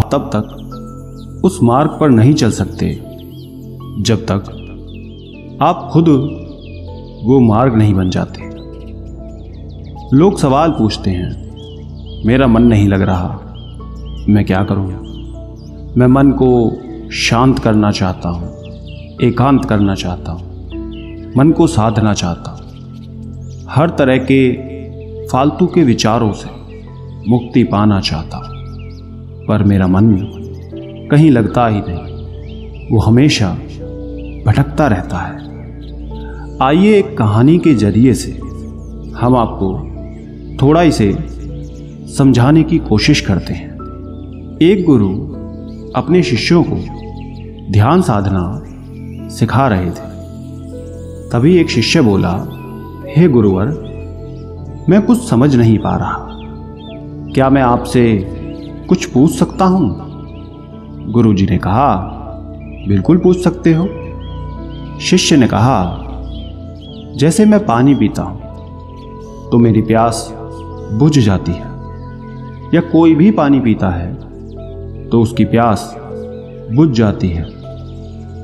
तब तक उस मार्ग पर नहीं चल सकते जब तक आप खुद वो मार्ग नहीं बन जाते। लोग सवाल पूछते हैं, मेरा मन नहीं लग रहा, मैं क्या करूं? मैं मन को शांत करना चाहता हूं, एकांत करना चाहता हूं, मन को साधना चाहता हूं, हर तरह के फालतू के विचारों से मुक्ति पाना चाहता हूं, पर मेरा मन कहीं लगता ही नहीं, वो हमेशा भटकता रहता है। आइए एक कहानी के जरिए से हम आपको थोड़ा इसे समझाने की कोशिश करते हैं। एक गुरु अपने शिष्यों को ध्यान साधना सिखा रहे थे। तभी एक शिष्य बोला, हे गुरुवर, मैं कुछ समझ नहीं पा रहा, क्या मैं आपसे कुछ पूछ सकता हूं? गुरुजी ने कहा, बिल्कुल पूछ सकते हो। शिष्य ने कहा, जैसे मैं पानी पीता हूं तो मेरी प्यास बुझ जाती है, या कोई भी पानी पीता है तो उसकी प्यास बुझ जाती है,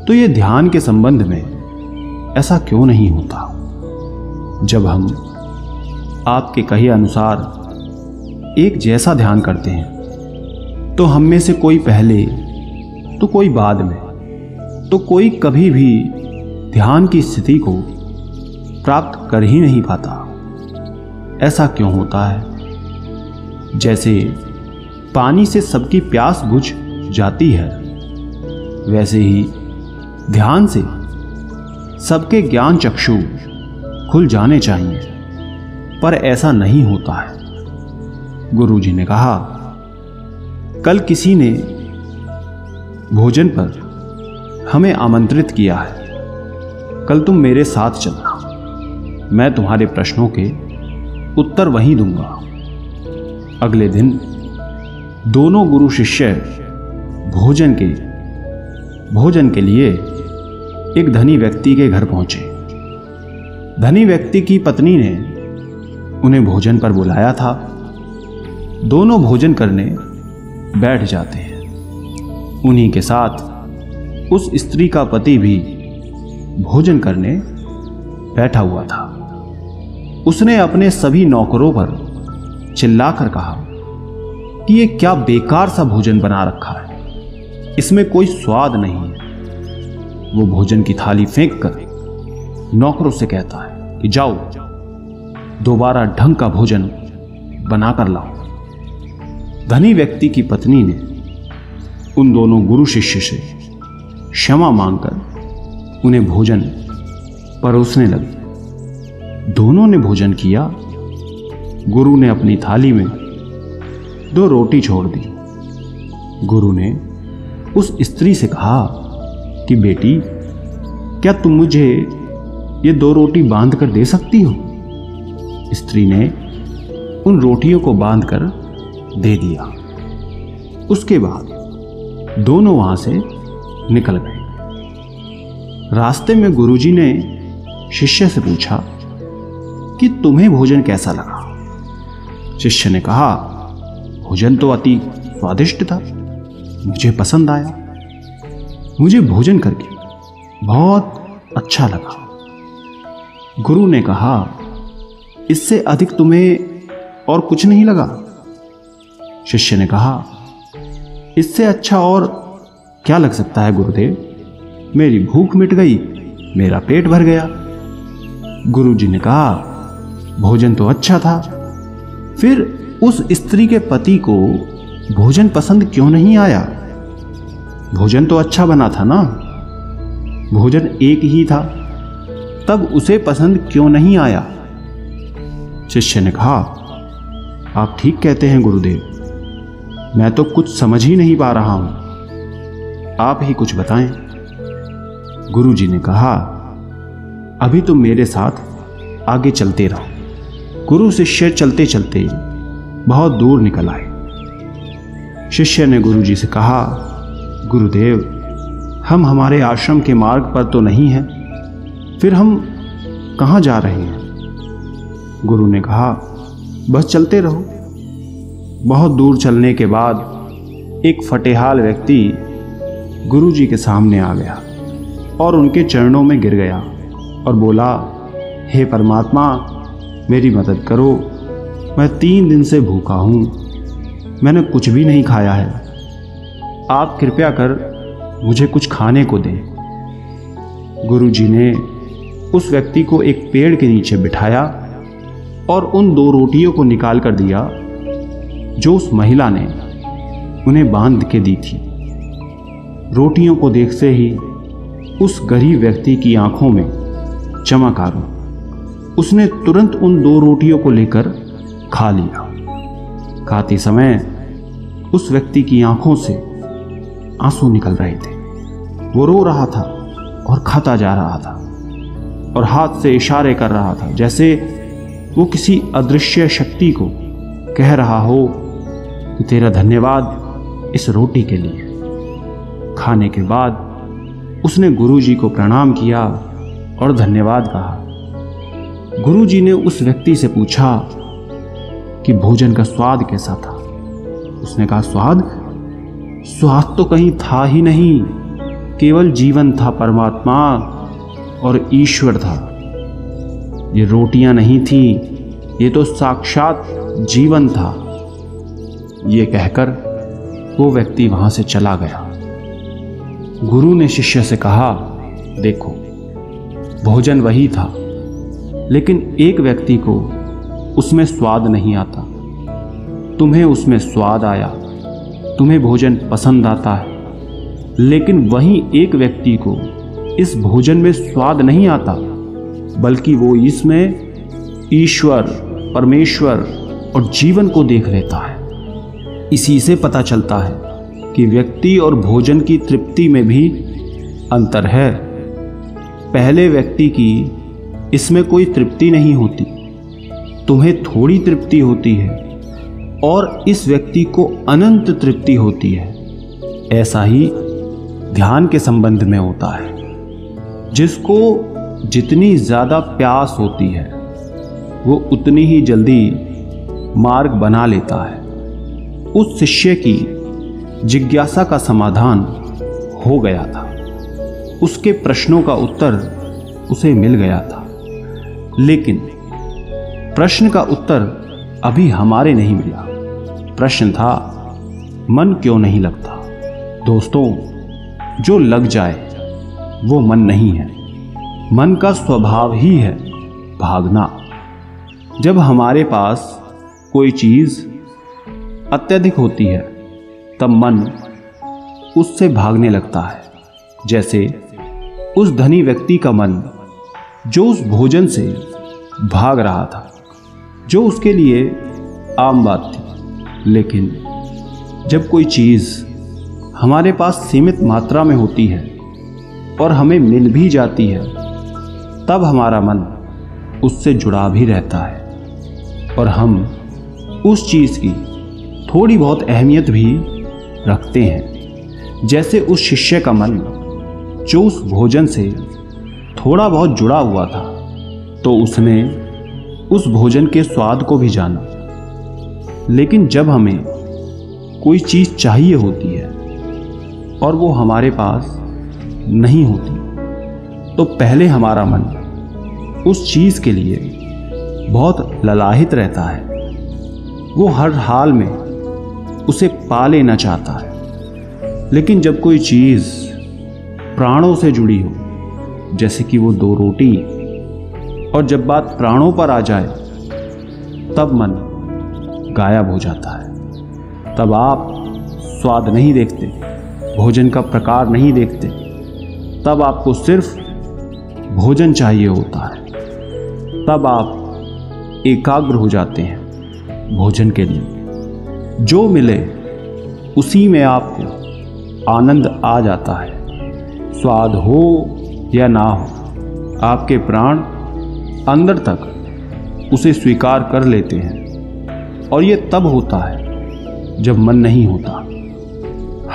तो ये ध्यान के संबंध में ऐसा क्यों नहीं होता? जब हम आपके कहे अनुसार एक जैसा ध्यान करते हैं तो हम में से कोई पहले तो कोई बाद में तो कोई कभी भी ध्यान की स्थिति को प्राप्त कर ही नहीं पाता। ऐसा क्यों होता है? जैसे पानी से सबकी प्यास बुझ जाती है, वैसे ही ध्यान से सबके ज्ञान चक्षु खुल जाने चाहिए, पर ऐसा नहीं होता है। गुरुजी ने कहा, कल किसी ने भोजन पर हमें आमंत्रित किया है, कल तुम मेरे साथ चलना, मैं तुम्हारे प्रश्नों के उत्तर वहीं दूंगा। अगले दिन दोनों गुरु शिष्य भोजन के लिए एक धनी व्यक्ति के घर पहुंचे। धनी व्यक्ति की पत्नी ने उन्हें भोजन पर बुलाया था। दोनों भोजन करने बैठ जाते हैं। उन्हीं के साथ उस स्त्री का पति भी भोजन करने बैठा हुआ था। उसने अपने सभी नौकरों पर चिल्लाकर कहा कि ये क्या बेकार सा भोजन बना रखा है, इसमें कोई स्वाद नहीं है। वो भोजन की थाली फेंक कर नौकरों से कहता है कि जाओ, दोबारा ढंग का भोजन बनाकर लाओ। धनी व्यक्ति की पत्नी ने उन दोनों गुरु शिष्य से क्षमा मांगकर उन्हें भोजन परोसने लगी। दोनों ने भोजन किया। गुरु ने अपनी थाली में 2 रोटी छोड़ दी। गुरु ने उस स्त्री से कहा कि बेटी, क्या तुम मुझे ये 2 रोटी बांध कर दे सकती हो? स्त्री ने उन रोटियों को बांध कर दे दिया। उसके बाद दोनों वहां से निकल गए। रास्ते में गुरुजी ने शिष्य से पूछा कि तुम्हें भोजन कैसा लगा? शिष्य ने कहा, भोजन तो अति स्वादिष्ट था, मुझे पसंद आया, मुझे भोजन करके बहुत अच्छा लगा। गुरु ने कहा, इससे अधिक तुम्हें और कुछ नहीं लगा? शिष्य ने कहा, इससे अच्छा और क्या लग सकता है गुरुदेव? मेरी भूख मिट गई, मेरा पेट भर गया। गुरुजी ने कहा, भोजन तो अच्छा था, फिर उस स्त्री के पति को भोजन पसंद क्यों नहीं आया? भोजन तो अच्छा बना था ना, भोजन एक ही था, तब उसे पसंद क्यों नहीं आया? शिष्य ने कहा, आप ठीक कहते हैं गुरुदेव, मैं तो कुछ समझ ही नहीं पा रहा हूं, आप ही कुछ बताएं। गुरुजी ने कहा, अभी तुम मेरे साथ आगे चलते रहो। गुरु शिष्य चलते चलते बहुत दूर निकल आए। शिष्य ने गुरुजी से कहा, गुरुदेव, हम हमारे आश्रम के मार्ग पर तो नहीं हैं, फिर हम कहाँ जा रहे हैं? गुरु ने कहा, बस चलते रहो। बहुत दूर चलने के बाद एक फटेहाल व्यक्ति गुरुजी के सामने आ गया और उनके चरणों में गिर गया और बोला, हे परमात्मा, मेरी मदद करो। मैं 3 दिन से भूखा हूँ, मैंने कुछ भी नहीं खाया है। आप कृपया कर मुझे कुछ खाने को दें। गुरुजी ने उस व्यक्ति को एक पेड़ के नीचे बिठाया और उन 2 रोटियों को निकाल कर दिया जो उस महिला ने उन्हें बांध के दी थी। रोटियों को देखते ही उस गरीब व्यक्ति की आंखों में चमक आ गई। उसने तुरंत उन 2 रोटियों को लेकर खा लिया। खाते समय उस व्यक्ति की आंखों से आंसू निकल रहे थे। वो रो रहा था और खाता जा रहा था और हाथ से इशारे कर रहा था, जैसे वो किसी अदृश्य शक्ति को कह रहा हो कि तेरा धन्यवाद इस रोटी के लिए। खाने के बाद उसने गुरुजी को प्रणाम किया और धन्यवाद कहा। गुरुजी ने उस व्यक्ति से पूछा कि भोजन का स्वाद कैसा था। उसने कहा, स्वाद तो कहीं था ही नहीं, केवल जीवन था परमात्मा और ईश्वर था। ये रोटियां नहीं थी, ये तो साक्षात जीवन था। ये कहकर वो व्यक्ति वहां से चला गया। गुरु ने शिष्य से कहा, देखो, भोजन वही था, लेकिन एक व्यक्ति को उसमें स्वाद नहीं आता। तुम्हें उसमें स्वाद आया, तुम्हें भोजन पसंद आता है, लेकिन वहीं एक व्यक्ति को इस भोजन में स्वाद नहीं आता, बल्कि वो इसमें ईश्वर, परमेश्वर और जीवन को देख लेता है। इसी से पता चलता है कि व्यक्ति और भोजन की तृप्ति में भी अंतर है। पहले व्यक्ति की इसमें कोई तृप्ति नहीं होती, तुम्हें थोड़ी तृप्ति होती है, और इस व्यक्ति को अनंत तृप्ति होती है। ऐसा ही ध्यान के संबंध में होता है। जिसको जितनी ज़्यादा प्यास होती है वो उतनी ही जल्दी मार्ग बना लेता है। उस शिष्य की जिज्ञासा का समाधान हो गया था, उसके प्रश्नों का उत्तर उसे मिल गया था, लेकिन प्रश्न का उत्तर अभी हमारे नहीं मिला। प्रश्न था, मन क्यों नहीं लगता? दोस्तों, जो लग जाए वो मन नहीं है। मन का स्वभाव ही है भागना। जब हमारे पास कोई चीज अत्यधिक होती है तब मन उससे भागने लगता है। जैसे उस धनी व्यक्ति का मन जो उस भोजन से भाग रहा था, जो उसके लिए आम बात थी। लेकिन जब कोई चीज हमारे पास सीमित मात्रा में होती है और हमें मिल भी जाती है, तब हमारा मन उससे जुड़ा भी रहता है और हम उस चीज की थोड़ी बहुत अहमियत भी रखते हैं। जैसे उस शिष्य का मन जो उस भोजन से थोड़ा बहुत जुड़ा हुआ था, तो उसने उस भोजन के स्वाद को भी जाना। लेकिन जब हमें कोई चीज चाहिए होती है और वो हमारे पास नहीं होती, तो पहले हमारा मन उस चीज के लिए बहुत ललाहित रहता है। वो हर हाल में उसे पा लेना चाहता है। लेकिन जब कोई चीज प्राणों से जुड़ी हो, जैसे कि वो 2 रोटी, और जब बात प्राणों पर आ जाए, तब मन गायब हो जाता है। तब आप स्वाद नहीं देखते, भोजन का प्रकार नहीं देखते, तब आपको सिर्फ भोजन चाहिए होता है। तब आप एकाग्र हो जाते हैं भोजन के लिए। जो मिले उसी में आपको आनंद आ जाता है। स्वाद हो या ना हो, आपके प्राण अंदर तक उसे स्वीकार कर लेते हैं। और ये तब होता है जब मन नहीं होता।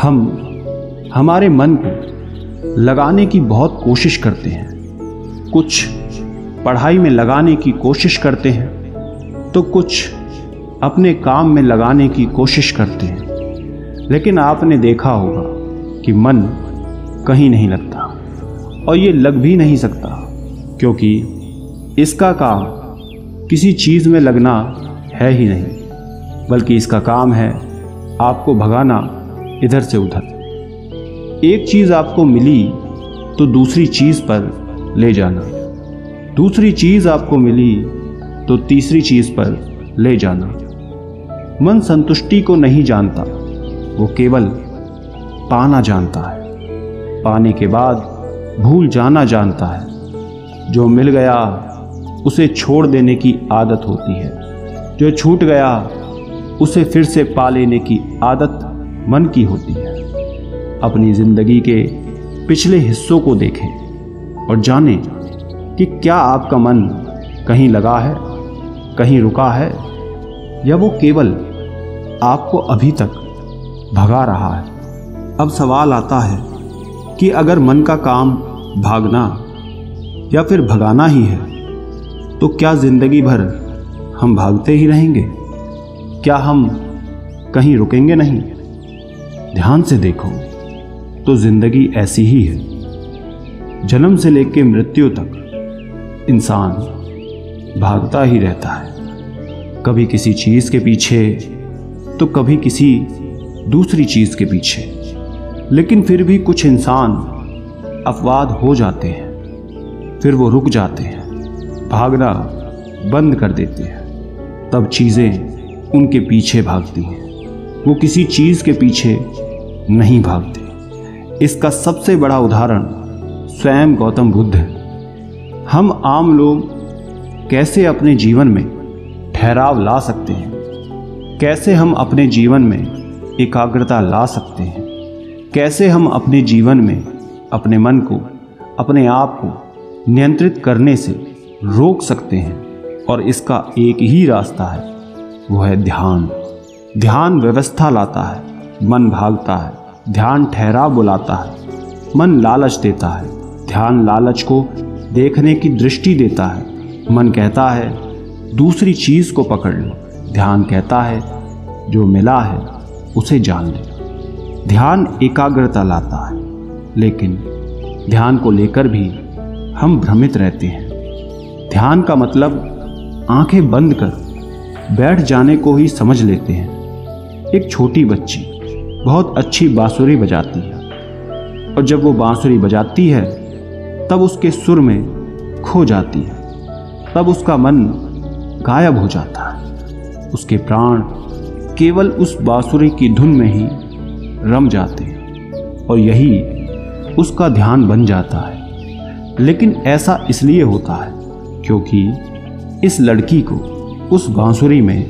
हम हमारे मन को लगाने की बहुत कोशिश करते हैं। कुछ पढ़ाई में लगाने की कोशिश करते हैं, तो कुछ अपने काम में लगाने की कोशिश करते हैं। लेकिन आपने देखा होगा कि मन कहीं नहीं लगता, और ये लग भी नहीं सकता, क्योंकि इसका काम किसी चीज़ में लगना है ही नहीं, बल्कि इसका काम है आपको भगाना इधर से उधर। एक चीज़ आपको मिली तो दूसरी चीज़ पर ले जाना, दूसरी चीज़ आपको मिली तो तीसरी चीज़ पर ले जाना। मन संतुष्टि को नहीं जानता, वो केवल पाना जानता है, पाने के बाद भूल जाना जानता है। जो मिल गया उसे छोड़ देने की आदत होती है, जो छूट गया उसे फिर से पा लेने की आदत मन की होती है। अपनी जिंदगी के पिछले हिस्सों को देखें और जानें कि क्या आपका मन कहीं लगा है, कहीं रुका है, या वो केवल आपको अभी तक भगा रहा है। अब सवाल आता है कि अगर मन का काम भागना या फिर भगाना ही है, तो क्या जिंदगी भर हम भागते ही रहेंगे? क्या हम कहीं रुकेंगे नहीं? ध्यान से देखो तो जिंदगी ऐसी ही है। जन्म से लेकर मृत्यु तक इंसान भागता ही रहता है, कभी किसी चीज़ के पीछे तो कभी किसी दूसरी चीज़ के पीछे। लेकिन फिर भी कुछ इंसान अपवाद हो जाते हैं, फिर वो रुक जाते हैं, भागना बंद कर देते हैं। तब चीज़ें उनके पीछे भागती हैं, वो किसी चीज़ के पीछे नहीं भागते। इसका सबसे बड़ा उदाहरण स्वयं गौतम बुद्ध है। हम आम लोग कैसे अपने जीवन में ठहराव ला सकते हैं, कैसे हम अपने जीवन में एकाग्रता ला सकते हैं, कैसे हम अपने जीवन में अपने मन को, अपने आप को नियंत्रित करने से रोक सकते हैं। और इसका एक ही रास्ता है, वो है ध्यान। ध्यान व्यवस्था लाता है, मन भागता है, ध्यान ठहराव बुलाता है। मन लालच देता है, ध्यान लालच को देखने की दृष्टि देता है। मन कहता है दूसरी चीज़ को पकड़ लो, ध्यान कहता है जो मिला है उसे जान ले। ध्यान एकाग्रता लाता है, लेकिन ध्यान को लेकर भी हम भ्रमित रहते हैं। ध्यान का मतलब आंखें बंद कर बैठ जाने को ही समझ लेते हैं। एक छोटी बच्ची बहुत अच्छी बांसुरी बजाती है, और जब वो बांसुरी बजाती है तब उसके सुर में खो जाती है, तब उसका मन गायब हो जाता है। उसके प्राण केवल उस बांसुरी की धुन में ही रम जाते हैं, और यही उसका ध्यान बन जाता है। लेकिन ऐसा इसलिए होता है क्योंकि इस लड़की को उस बांसुरी में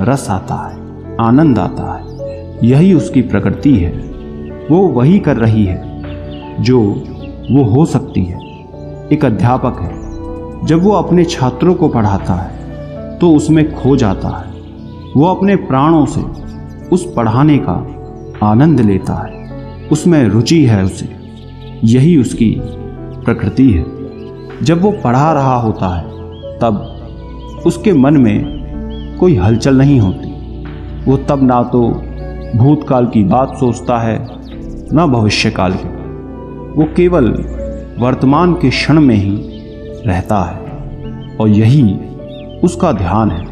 रस आता है, आनंद आता है। यही उसकी प्रकृति है। वो वही कर रही है जो वो हो सकती है। एक अध्यापक है, जब वो अपने छात्रों को पढ़ाता है तो उसमें खो जाता है। वो अपने प्राणों से उस पढ़ाने का आनंद लेता है, उसमें रुचि है उसे। यही उसकी प्रकृति है। जब वो पढ़ा रहा होता है तब उसके मन में कोई हलचल नहीं होती। वो तब ना तो भूतकाल की बात सोचता है, ना भविष्यकाल की। वो केवल वर्तमान के क्षण में ही रहता है, और यही उसका ध्यान है।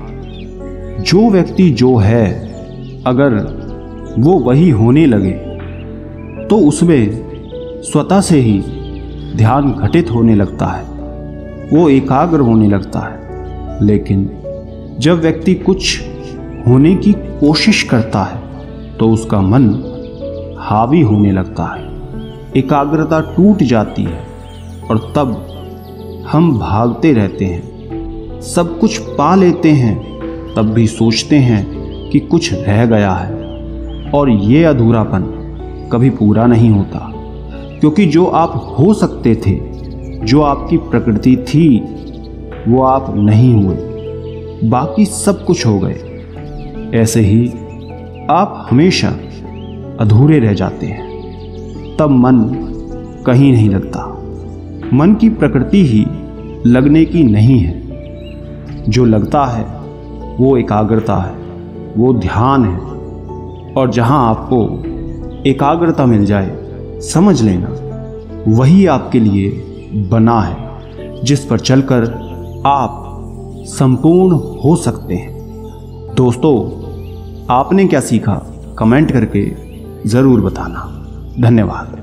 जो व्यक्ति जो है, अगर वो वही होने लगे तो उसमें स्वतः से ही ध्यान घटित होने लगता है, वो एकाग्र होने लगता है। लेकिन जब व्यक्ति कुछ होने की कोशिश करता है तो उसका मन हावी होने लगता है, एकाग्रता टूट जाती है, और तब हम भागते रहते हैं। सब कुछ पा लेते हैं, तब भी सोचते हैं कि कुछ रह गया है, और ये अधूरापन कभी पूरा नहीं होता। क्योंकि जो आप हो सकते थे, जो आपकी प्रकृति थी, वो आप नहीं हुए, बाकी सब कुछ हो गए। ऐसे ही आप हमेशा अधूरे रह जाते हैं। तब मन कहीं नहीं लगता। मन की प्रकृति ही लगने की नहीं है। जो लगता है वो एकाग्रता है, वो ध्यान है, और जहां आपको एकाग्रता मिल जाए, समझ लेना वही आपके लिए बना है, जिस पर चलकर आप संपूर्ण हो सकते हैं। दोस्तों, आपने क्या सीखा कमेंट करके ज़रूर बताना। धन्यवाद।